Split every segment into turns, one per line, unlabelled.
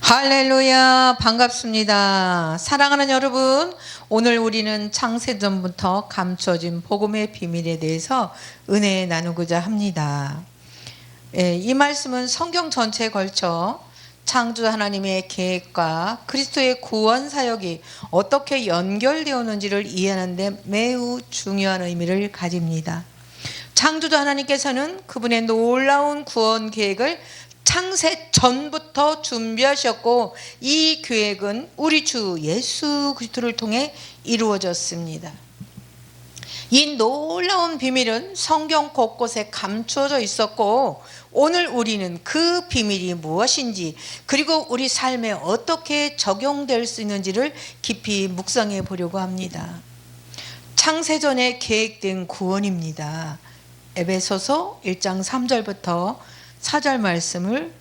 할렐루야, 반갑습니다. 사랑하는 여러분, 오늘 우리는 창세전부터 감춰진 복음의 비밀에 대해서 은혜 나누고자 합니다. 이 말씀은 성경 전체에 걸쳐 창조 하나님의 계획과 그리스도의 구원 사역이 어떻게 연결되었는지를 이해하는 데 매우 중요한 의미를 가집니다. 창조자 하나님께서는 그분의 놀라운 구원 계획을 창세 전부터 준비하셨고, 이 계획은 우리 주 예수 그리스도를 통해 이루어졌습니다. 이 놀라운 비밀은 성경 곳곳에 감춰져 있었고, 오늘 우리는 그 비밀이 무엇인지, 그리고 우리 삶에 어떻게 적용될 수 있는지를 깊이 묵상해 보려고 합니다. 창세전에 계획된 구원입니다. 에베소서 1장 3절부터 4절 말씀을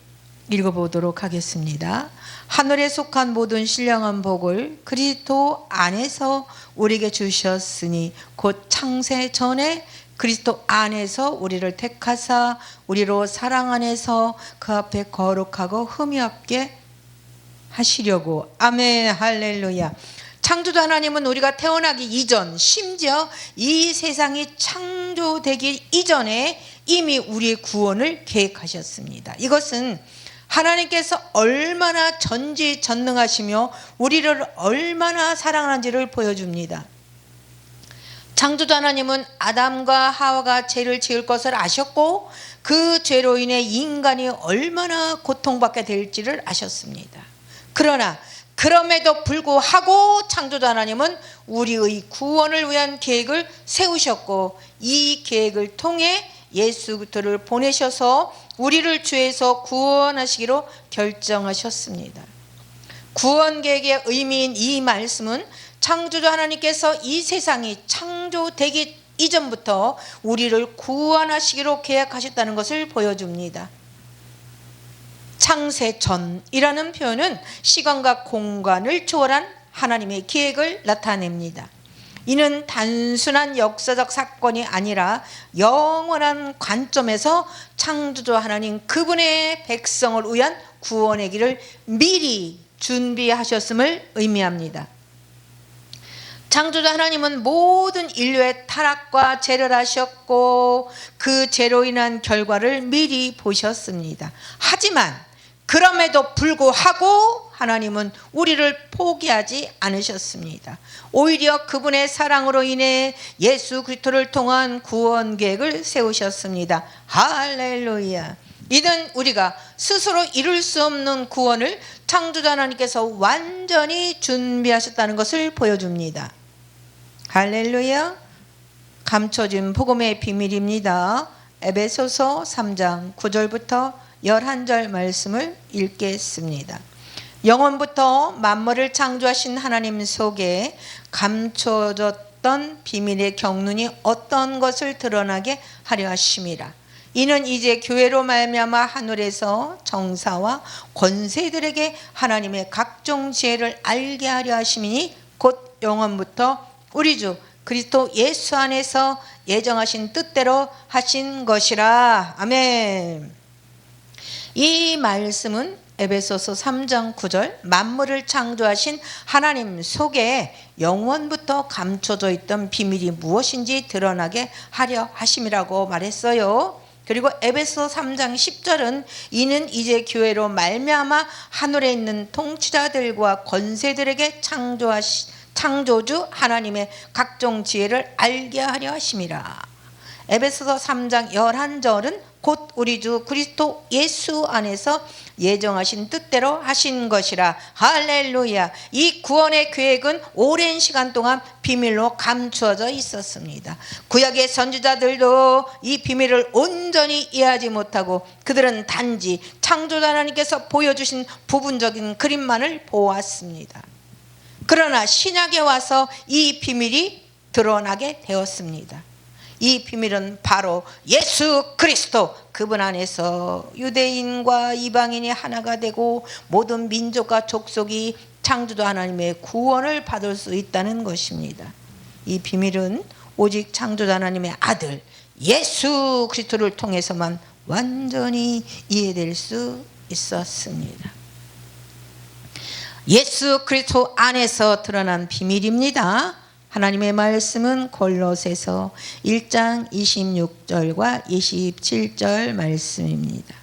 읽어보도록 하겠습니다. 하늘에 속한 모든 신령한 복을 그리스도 안에서 우리에게 주셨으니 곧 창세 전에 그리스도 안에서 우리를 택하사 우리로 사랑 안에서 그 앞에 거룩하고 흠이 없게 하시려고. 아멘. 할렐루야. 창조주 하나님은 우리가 태어나기 이전, 심지어 이 세상이 창조되기 이전에 이미 우리의 구원을 계획하셨습니다. 이것은 하나님께서 얼마나 전지전능하시며 우리를 얼마나 사랑하는지를 보여줍니다. 창조주 하나님은 아담과 하와가 죄를 지을 것을 아셨고, 그 죄로 인해 인간이 얼마나 고통받게 될지를 아셨습니다. 그러나 그럼에도 불구하고 창조주 하나님은 우리의 구원을 위한 계획을 세우셨고, 이 계획을 통해 예수 그리스도를 보내셔서 우리를 죄에서 구원하시기로 결정하셨습니다. 구원 계획의 의미인 이 말씀은 창조주 하나님께서 이 세상이 창조되기 이전부터 우리를 구원하시기로 계획하셨다는 것을 보여줍니다. 창세전이라는 표현은 시간과 공간을 초월한 하나님의 계획을 나타냅니다. 이는 단순한 역사적 사건이 아니라 영원한 관점에서 창조주 하나님 그분의 백성을 위한 구원의 길을 미리 준비하셨음을 의미합니다. 창조주 하나님은 모든 인류의 타락과 죄를 하셨고, 그 죄로 인한 결과를 미리 보셨습니다. 하지만 그럼에도 불구하고 하나님은 우리를 포기하지 않으셨습니다. 오히려 그분의 사랑으로 인해 예수 그리스도를 통한 구원 계획을 세우셨습니다. 할렐루야. 이는 우리가 스스로 이룰 수 없는 구원을 창조주 하나님께서 완전히 준비하셨다는 것을 보여줍니다. 할렐루야. 감춰진 복음의 비밀입니다. 에베소서 3장 9절부터 11절 말씀을 읽겠습니다. 영원부터 만물을 창조하신 하나님 속에 감춰졌던 비밀의 경륜이 어떤 것을 드러나게 하려 하심이라. 이는 이제 교회로 말미암아 하늘에서 정사와 권세들에게 하나님의 각종 지혜를 알게 하려 하심이니 곧 영원부터 우리 주 그리스도 예수 안에서 예정하신 뜻대로 하신 것이라. 아멘. 이 말씀은 에베소서 3장 9절 만물을 창조하신 하나님 속에 영원부터 감춰져 있던 비밀이 무엇인지 드러나게 하려 하심이라고 말했어요. 그리고 에베소 3장 10절은 이는 이제 교회로 말미암아 하늘에 있는 통치자들과 권세들에게 창조주 하나님의 각종 지혜를 알게 하려 하심이라. 에베소서 3장 11절은 곧 우리 주 그리스도 예수 안에서 예정하신 뜻대로 하신 것이라. 할렐루야. 이 구원의 계획은 오랜 시간 동안 비밀로 감추어져 있었습니다. 구약의 선지자들도 이 비밀을 온전히 이해하지 못하고 그들은 단지 창조자 하나님께서 보여주신 부분적인 그림만을 보았습니다. 그러나 신약에 와서 이 비밀이 드러나게 되었습니다. 이 비밀은 바로 예수 그리스도 그분 안에서 유대인과 이방인이 하나가 되고 모든 민족과 족속이 창조주 하나님의 구원을 받을 수 있다는 것입니다. 이 비밀은 오직 창조주 하나님의 아들 예수 그리스도를 통해서만 완전히 이해될 수 있었습니다. 예수 그리스도 안에서 드러난 비밀입니다. 하나님의 말씀은 골로새서 1장 26절과 27절 말씀입니다.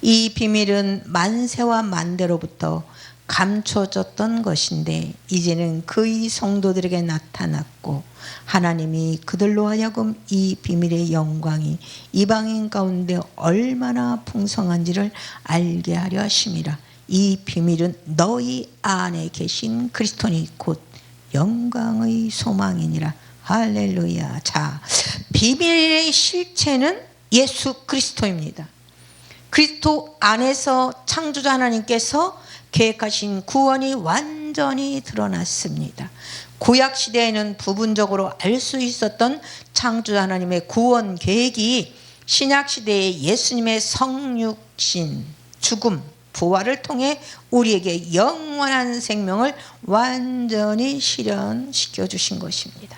이 비밀은 만세와 만대로부터 감춰졌던 것인데 이제는 그의 성도들에게 나타났고 하나님이 그들로 하여금 이 비밀의 영광이 이방인 가운데 얼마나 풍성한지를 알게 하려 하심이라. 이 비밀은 너희 안에 계신 그리스도니 곧 영광의 소망이니라. 할렐루야. 자, 비밀의 실체는 예수 그리스도입니다. 그리스도 안에서 창조자 하나님께서 계획하신 구원이 완전히 드러났습니다. 구약 시대에는 부분적으로 알 수 있었던 창조자 하나님의 구원 계획이 신약 시대의 예수님의 성육신, 죽음, 부활을 통해 우리에게 영원한 생명을 완전히 실현시켜 주신 것입니다.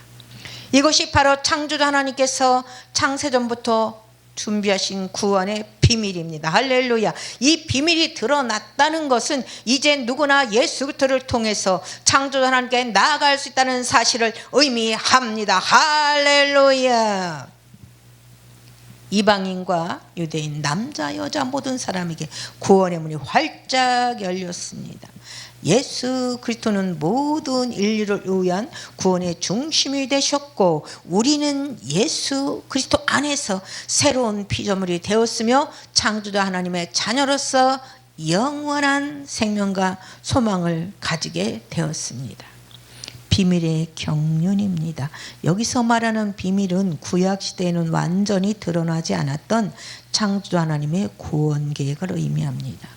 이것이 바로 창조자 하나님께서 창세전부터 준비하신 구원의 비밀입니다. 할렐루야. 이 비밀이 드러났다는 것은 이제 누구나 예수 그리스도를 통해서 창조자 하나님께 나아갈 수 있다는 사실을 의미합니다. 할렐루야. 이방인과 유대인, 남자 여자 모든 사람에게 구원의 문이 활짝 열렸습니다. 예수 그리스도는 모든 인류를 위한 구원의 중심이 되셨고 우리는 예수 그리스도 안에서 새로운 피조물이 되었으며 창조자 하나님의 자녀로서 영원한 생명과 소망을 가지게 되었습니다. 비밀의 경륜입니다. 여기서 말하는 비밀은 구약시대에는 완전히 드러나지 않았던 창조자 하나님의 구원 계획을 의미합니다.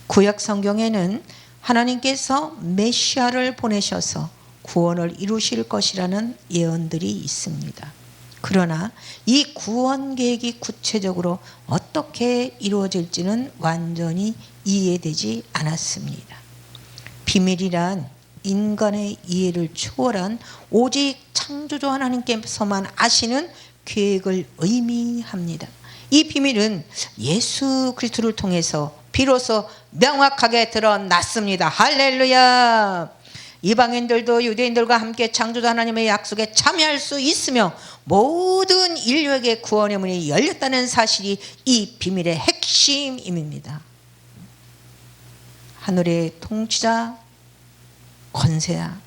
구약 성경에는 하나님께서 메시아를 보내셔서 구원을 이루실 것이라는 예언들이 있습니다. 그러나 이 구원 계획이 구체적으로 어떻게 이루어질지는 완전히 이해되지 않았습니다. 비밀이란 인간의 이해를 초월한 오직 창조주 하나님께서만 아시는 계획을 의미합니다. 이 비밀은 예수 그리스도를 통해서 비로소 명확하게 드러났습니다. 할렐루야. 이방인들도 유대인들과 함께 창조주 하나님의 약속에 참여할 수 있으며 모든 인류에게 구원의 문이 열렸다는 사실이 이 비밀의 핵심입니다. 하늘의 통치자 권세야.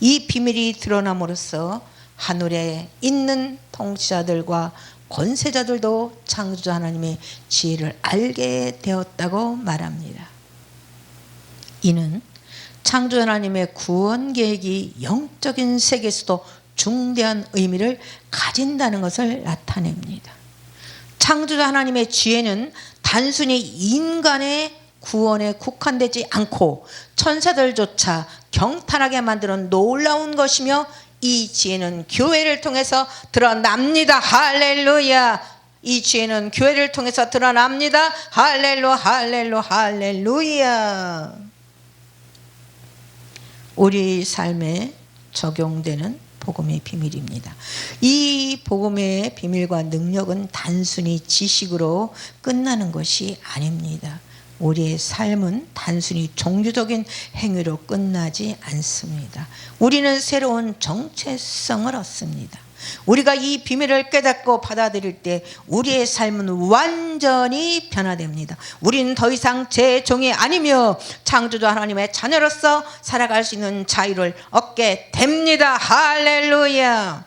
이 비밀이 드러남으로써 하늘에 있는 통치자들과 권세자들도 창조자 하나님의 지혜를 알게 되었다고 말합니다. 이는 창조자 하나님의 구원 계획이 영적인 세계에서도 중대한 의미를 가진다는 것을 나타냅니다. 창조자 하나님의 지혜는 단순히 인간의 구원에 국한되지 않고 천사들조차 경탄하게 만드는 놀라운 것이며 이 지혜는 교회를 통해서 드러납니다. 할렐루야. 이 지혜는 교회를 통해서 드러납니다. 할렐루 할렐루 할렐루야. 우리 삶에 적용되는 복음의 비밀입니다. 이 복음의 비밀과 능력은 단순히 지식으로 끝나는 것이 아닙니다. 우리의 삶은 단순히 종교적인 행위로 끝나지 않습니다. 우리는 새로운 정체성을 얻습니다. 우리가 이 비밀을 깨닫고 받아들일 때 우리의 삶은 완전히 변화됩니다. 우리는 더 이상 제 종이 아니며 창조자 하나님의 자녀로서 살아갈 수 있는 자유를 얻게 됩니다. 할렐루야.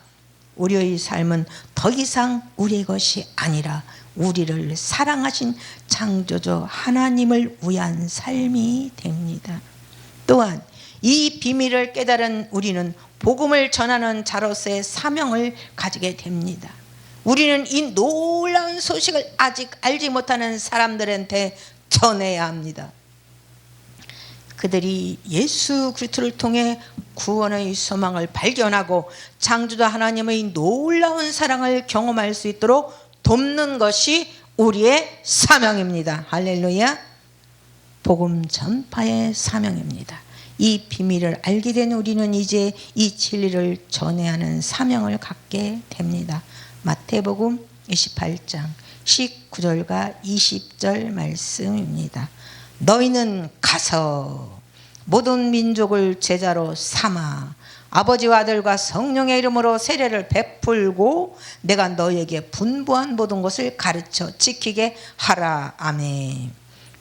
우리의 삶은 더 이상 우리의 것이 아니라 우리를 사랑하신 창조주 하나님을 위한 삶이 됩니다. 또한 이 비밀을 깨달은 우리는 복음을 전하는 자로서의 사명을 가지게 됩니다. 우리는 이 놀라운 소식을 아직 알지 못하는 사람들한테 전해야 합니다. 그들이 예수 그리스도를 통해 구원의 소망을 발견하고 창조자 하나님의 놀라운 사랑을 경험할 수 있도록 돕는 것이 우리의 사명입니다. 할렐루야. 복음 전파의 사명입니다. 이 비밀을 알게 된 우리는 이제 이 진리를 전해야 하는 사명을 갖게 됩니다. 마태복음 28장 19절과 20절 말씀입니다. 너희는 가서 모든 민족을 제자로 삼아 아버지와 아들과 성령의 이름으로 세례를 베풀고 내가 너희에게 분부한 모든 것을 가르쳐 지키게 하라. 아멘.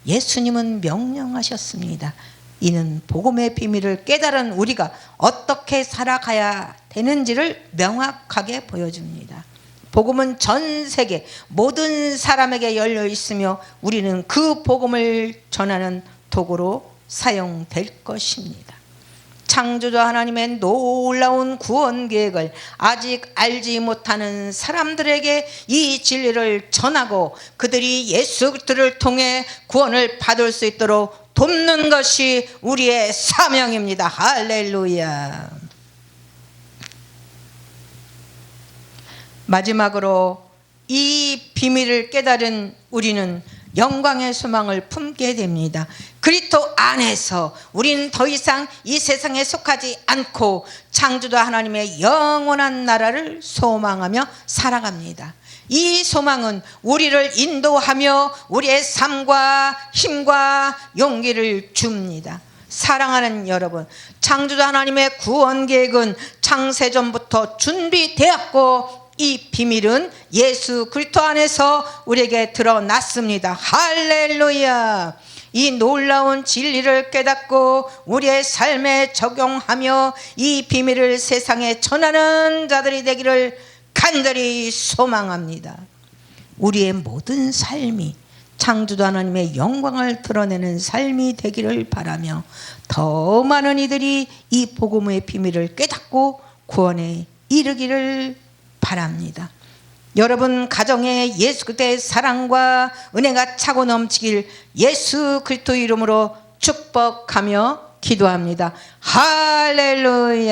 예수님은 명령하셨습니다. 이는 복음의 비밀을 깨달은 우리가 어떻게 살아가야 되는지를 명확하게 보여줍니다. 복음은 전 세계 모든 사람에게 열려 있으며 우리는 그 복음을 전하는 도구로 사용될 것입니다. 창조자 하나님의 놀라운 구원 계획을 아직 알지 못하는 사람들에게 이 진리를 전하고 그들이 예수 그리스도를 통해 구원을 받을 수 있도록 돕는 것이 우리의 사명입니다. 할렐루야. 마지막으로 이 비밀을 깨달은 우리는 영광의 소망을 품게 됩니다. 그리스도 안에서 우리는 더 이상 이 세상에 속하지 않고 창조자 하나님의 영원한 나라를 소망하며 살아갑니다. 이 소망은 우리를 인도하며 우리의 삶과 힘과 용기를 줍니다. 사랑하는 여러분, 창조자 하나님의 구원 계획은 창세전부터 준비되었고 이 비밀은 예수 그리스도 안에서 우리에게 드러났습니다. 할렐루야. 이 놀라운 진리를 깨닫고 우리의 삶에 적용하며 이 비밀을 세상에 전하는 자들이 되기를 간절히 소망합니다. 우리의 모든 삶이 창조자 하나님의 영광을 드러내는 삶이 되기를 바라며 더 많은 이들이 이 복음의 비밀을 깨닫고 구원에 이르기를 바랍니다. 여러분 가정에 예수 그리스도의 사랑과 은혜가 차고 넘치길 예수 그리스도 이름으로 축복하며 기도합니다. 할렐루야.